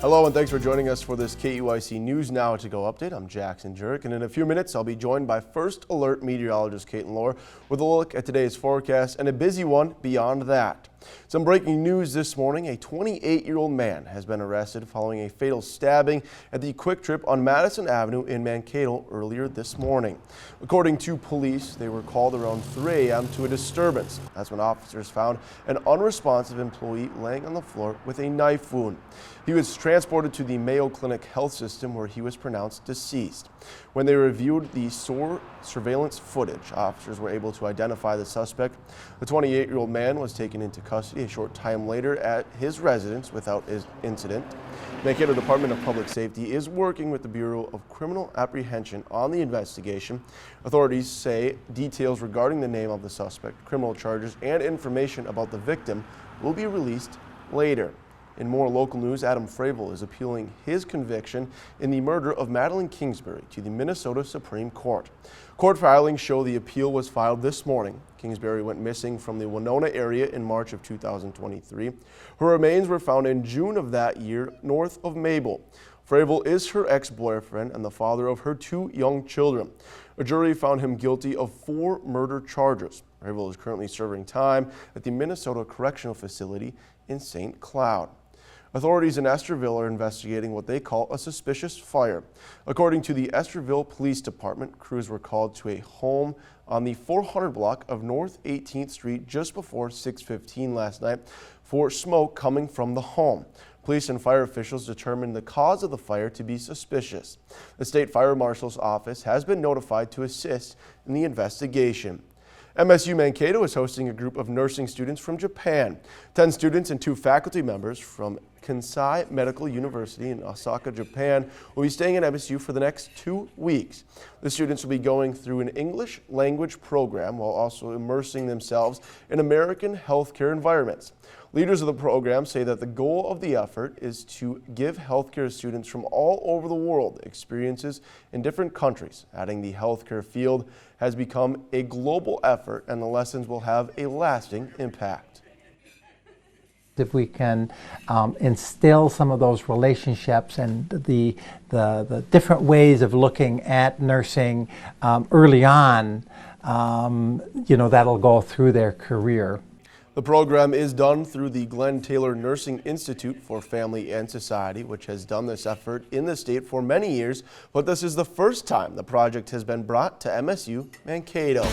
Hello and thanks for joining us for this KEYC News Now to Go update. I'm Jackson Jurek, and in a few minutes I'll be joined by First Alert meteorologist Caitlin Lohr with a look at today's forecast and a busy one beyond that. Some breaking news this morning. A 28-year-old man has been arrested following a fatal stabbing at the Quick Trip on Madison Avenue in Mankato earlier this morning. According to police, they were called around 3 a.m. to a disturbance. That's when officers found an unresponsive employee laying on the floor with a knife wound. He was transported to the Mayo Clinic Health System where he was pronounced deceased. When they reviewed the surveillance footage, officers were able to identify the suspect. The 28-year-old man was taken into custody a short time later at his residence without incident. Mankato Department of Public Safety is working with the Bureau of Criminal Apprehension on the investigation. Authorities say details regarding the name of the suspect, criminal charges, and information about the victim will be released later. In more local news, Adam Fravel is appealing his conviction in the murder of Madeline Kingsbury to the Minnesota Supreme Court. Court filings show the appeal was filed this morning. Kingsbury went missing from the Winona area in March of 2023. Her remains were found in June of that year north of Mabel. Fravel is her ex-boyfriend and the father of her 2 young children. A jury found him guilty of 4 murder charges. Fravel is currently serving time at the Minnesota Correctional Facility in St. Cloud. Authorities in Estherville are investigating what they call a suspicious fire. According to the Estherville Police Department, crews were called to a home on the 400 block of North 18th Street just before 6:15 last night for smoke coming from the home. Police and fire officials determined the cause of the fire to be suspicious. The State Fire Marshal's office has been notified to assist in the investigation. MSU Mankato is hosting a group of nursing students from Japan. 10 students and 2 faculty members from Kansai Medical University in Osaka, Japan will be staying at MSU for the next 2 weeks. The students will be going through an English language program while also immersing themselves in American healthcare environments. Leaders of the program say that the goal of the effort is to give healthcare students from all over the world experiences in different countries, adding the healthcare field has become a global effort and the lessons will have a lasting impact. If we can instill some of those relationships and the different ways of looking at nursing early on, that'll go through their career. The program is done through the Glenn Taylor Nursing Institute for Family and Society, which has done this effort in the state for many years, but this is the first time the project has been brought to MSU Mankato.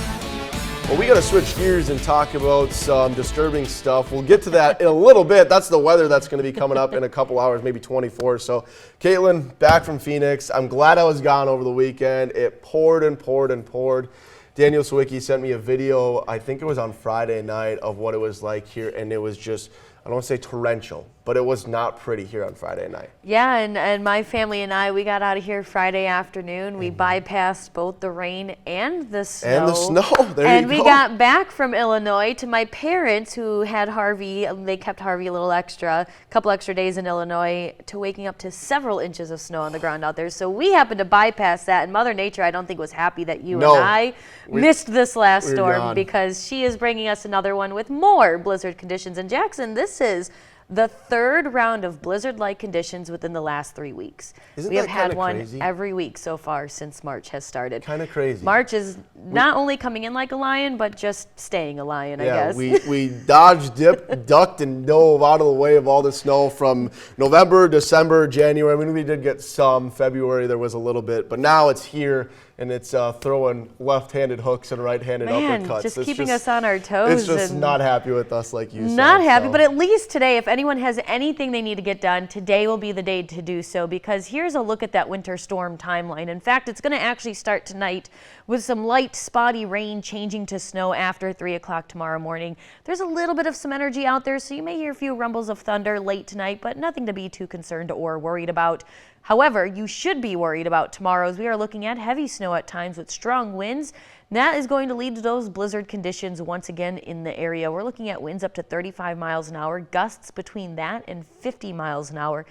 Well, we got to switch gears and talk about some disturbing stuff. We'll get to that in a little bit. That's the weather that's going to be coming up in a couple hours, maybe 24. So, Caitlin, back from Phoenix. I'm glad I was gone over the weekend. It poured and poured and poured. Daniel Sawicki sent me a video, I think it was on Friday night, of what it was like here, and it was just, I don't want to say torrential, but it was not pretty here on Friday night. Yeah, and my family and I, we got out of here Friday afternoon. We bypassed both the rain and the snow. And the snow, there you go. And we got back from Illinois to my parents who had Harvey. They kept Harvey a little extra, a couple extra days in Illinois, to waking up to several inches of snow on the ground out there. So we happened to bypass that, and Mother Nature, I don't think, was happy that you and I missed this last storm, because she is bringing us another one with more blizzard conditions. And Jackson, this is the 3rd round of blizzard-like conditions within the last 3 weeks. We have had one crazy? Every week so far since March has started. Kind of crazy. March is not only coming in like a lion, but just staying a lion, I guess. We dodged, dipped, ducked, and dove out of the way of all the snow from November, December, January. I mean, we did get some. February there was a little bit, but now it's here. And it's throwing left-handed hooks and right-handed uppercuts. Just keeping us on our toes. It's just not happy with us, like you said. Not happy, but at least today, if anyone has anything they need to get done, today will be the day to do so, because here's a look at that winter storm timeline. In fact, it's going to actually start tonight with some light, spotty rain changing to snow after 3 o'clock tomorrow morning. There's a little bit of some energy out there, so you may hear a few rumbles of thunder late tonight, but nothing to be too concerned or worried about. However, you should be worried about tomorrow, as we are looking at heavy snow at times with strong winds. That is going to lead to those blizzard conditions once again in the area. We're looking at winds up to 35 miles an hour, gusts between that and 50 miles an hour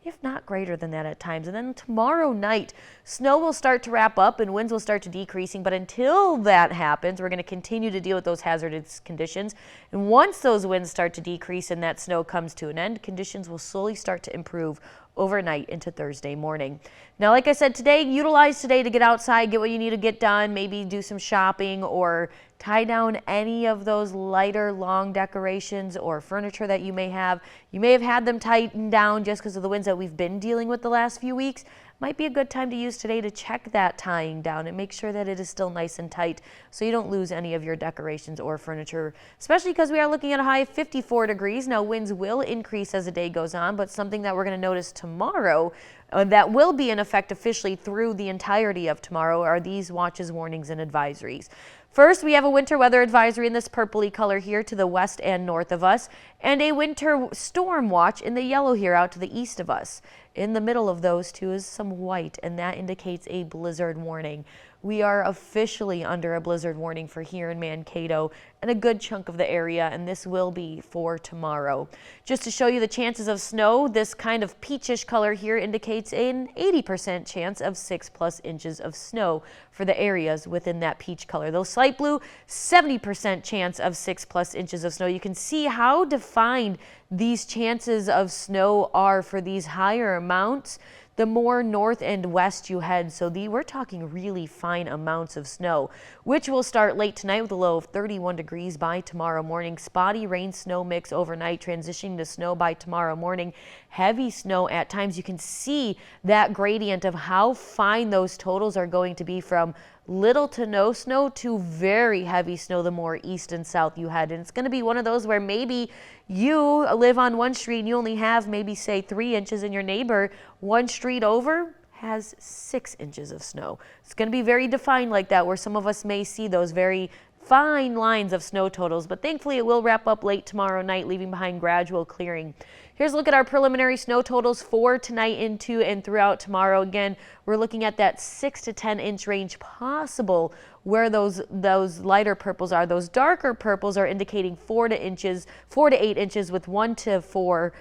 if not greater than that at times. And then tomorrow night, snow will start to wrap up and winds will start to decreasing. But until that happens, we're going to continue to deal with those hazardous conditions. And once those winds start to decrease and that snow comes to an end, conditions will slowly start to improve overnight into Thursday morning. Now, like I said, utilize today to get outside, get what you need to get done, maybe do some shopping or tie down any of those lighter long decorations or furniture that you may have. You may have had them tightened down just because of the winds that we've been dealing with the last few weeks. Might be a good time to use today to check that tying down and make sure that it is still nice and tight so you don't lose any of your decorations or furniture, especially because we are looking at a high of 54 degrees. Now, winds will increase as the day goes on, but something that we're going to notice tomorrow that will be in effect officially through the entirety of tomorrow are these watches, warnings, and advisories. First, we have a winter weather advisory in this purpley color here to the west and north of us, and a winter storm watch in the yellow here out to the east of us. In the middle of those two is some white, and that indicates a blizzard warning. We are officially under a blizzard warning for here in Mankato and a good chunk of the area, and this will be for tomorrow. Just to show you the chances of snow, this kind of peachish color here indicates an 80% chance of 6+ inches of snow for the areas within that peach color. Those light blue, 70% chance of 6+ inches of snow. You can see how defined these chances of snow are for these higher amounts the more north and west you head. So we're talking really fine amounts of snow, which will start late tonight with a low of 31 degrees by tomorrow morning. Spotty rain snow mix overnight, transitioning to snow by tomorrow morning. Heavy snow at times. You can see that gradient of how fine those totals are going to be from little to no snow to very heavy snow the more east and south you head. And it's going to be one of those where maybe you live on one street and you only have maybe say 3 inches, and your neighbor one street over has 6 inches of snow. It's going to be very defined like that, where some of us may see those very fine lines of snow totals, but thankfully it will wrap up late tomorrow night, leaving behind gradual clearing. Here's a look at our preliminary snow totals for tonight into and throughout tomorrow. Again, we're looking at that 6 to 10 inch range possible where those lighter purples are. Those darker purples are indicating 4 to 8 inches with 1 to 4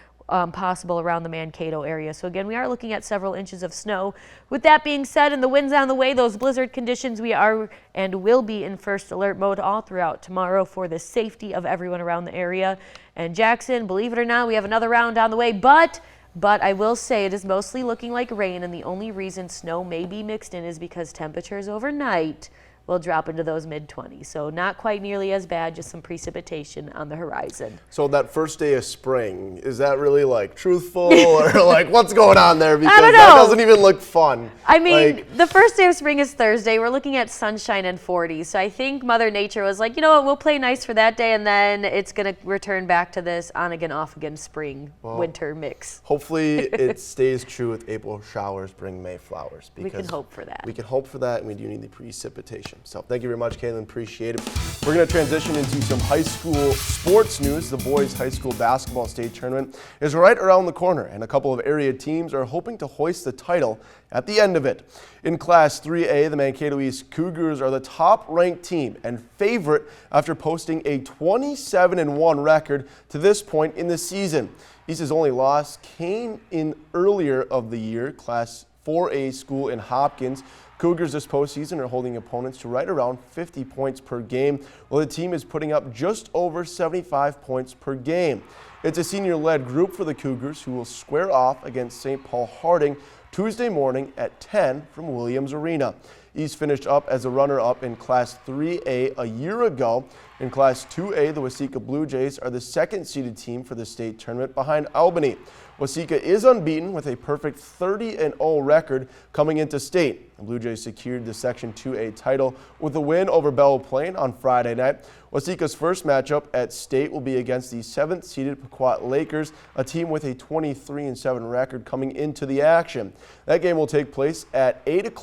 possible around the Mankato area. So again, we are looking at several inches of snow. With that being said, and the winds on the way, those blizzard conditions, we are and will be in first alert mode all throughout tomorrow for the safety of everyone around the area. And Jackson, believe it or not, we have another round on the way, but I will say it is mostly looking like rain, and the only reason snow may be mixed in is because temperatures overnight will drop into those mid-20s. So not quite nearly as bad, just some precipitation on the horizon. So that first day of spring, is that really like truthful or like what's going on there? Because that doesn't even look fun. I mean, the first day of spring is Thursday. We're looking at sunshine and 40s. So I think Mother Nature was like, you know what, we'll play nice for that day, and then it's going to return back to this on again, off again spring, winter mix. Hopefully it stays true with April showers bring May flowers. We can hope for that. We can hope for that, and we do need the precipitation. So thank you very much, Caitlin. Appreciate it. We're going to transition into some high school sports news. The boys high school basketball state tournament is right around the corner, and a couple of area teams are hoping to hoist the title at the end of it. In Class 3A, the Mankato East Cougars are the top-ranked team and favorite after posting a 27-1 record to this point in the season. East's only loss came in earlier of the year. Class 4A school in Hopkins. Cougars this postseason are holding opponents to right around 50 points per game, while the team is putting up just over 75 points per game. It's a senior-led group for the Cougars, who will square off against St. Paul Harding Tuesday morning at 10 from Williams Arena. East finished up as a runner-up in Class 3A a year ago. In Class 2A, the Waseca Blue Jays are the second-seeded team for the state tournament behind Albany. Waseca is unbeaten with a perfect 30-0 record coming into state. The Blue Jays secured the Section 2A title with a win over Bellow Plain on Friday night. Waseca's first matchup at state will be against the 7th-seeded Pequot Lakers, a team with a 23-7 record coming into the action. That game will take place at 6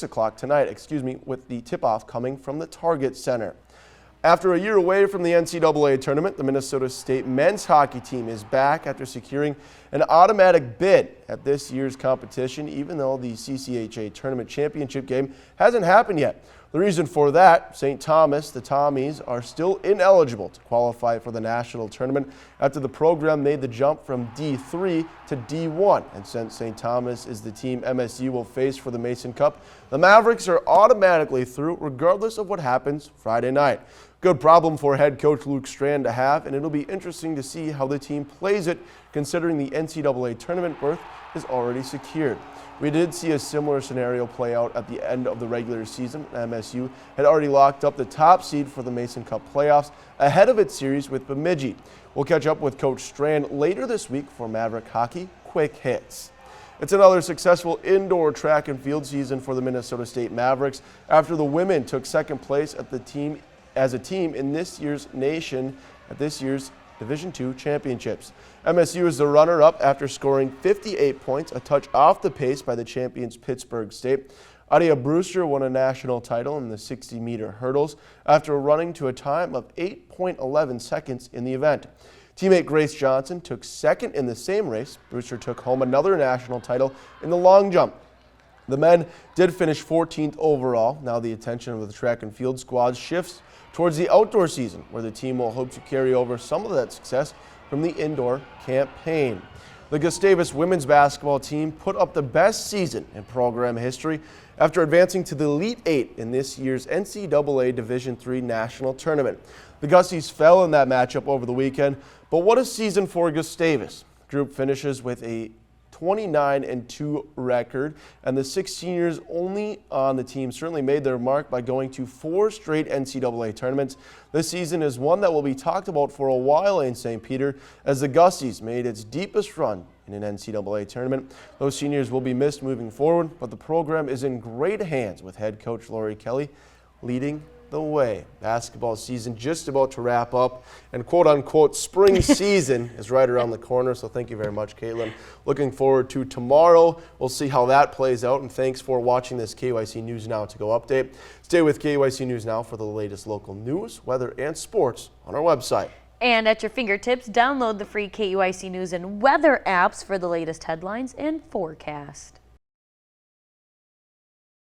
o'clock tonight, with the tip-off coming from the Target Center. After a year away from the NCAA tournament, the Minnesota State men's hockey team is back after securing an automatic bid at this year's competition, even though the CCHA tournament championship game hasn't happened yet. The reason for that, St. Thomas, the Tommies, are still ineligible to qualify for the national tournament after the program made the jump from D3 to D1. And since St. Thomas is the team MSU will face for the Mason Cup, the Mavericks are automatically through regardless of what happens Friday night. Good problem for head coach Luke Strand to have, and it'll be interesting to see how the team plays it considering the NCAA tournament berth is already secured. We did see a similar scenario play out at the end of the regular season. MSU had already locked up the top seed for the Mason Cup playoffs ahead of its series with Bemidji. We'll catch up with Coach Strand later this week for Maverick Hockey Quick Hits. It's another successful indoor track and field season for the Minnesota State Mavericks after the women took second place as a team in this year's Division II championships. MSU is the runner-up after scoring 58 points, a touch off the pace by the champions Pittsburgh State. Adia Brewster won a national title in the 60-meter hurdles after running to a time of 8.11 seconds in the event. Teammate Grace Johnson took second in the same race. Brewster took home another national title in the long jump. The men did finish 14th overall. Now the attention of the track and field squads shifts towards the outdoor season, where the team will hope to carry over some of that success from the indoor campaign. The Gustavus women's basketball team put up the best season in program history after advancing to the Elite Eight in this year's NCAA Division III National Tournament. The Gusties fell in that matchup over the weekend, but what a season for Gustavus. Group finishes with a 29-2 record, and the 6 seniors only on the team certainly made their mark by going to 4 straight NCAA tournaments. This season is one that will be talked about for a while in St. Peter, as the Gusties made its deepest run in an NCAA tournament. Those seniors will be missed moving forward, but the program is in great hands with head coach Lori Kelly leading the way. Basketball season just about to wrap up, and quote-unquote spring season is right around the corner, so thank you very much, Caitlin. Looking forward to tomorrow. We'll see how that plays out, and thanks for watching this KEYC News Now to Go update. Stay with KEYC News Now for the latest local news, weather, and sports on our website. And at your fingertips, download the free KEYC News and weather apps for the latest headlines and forecast.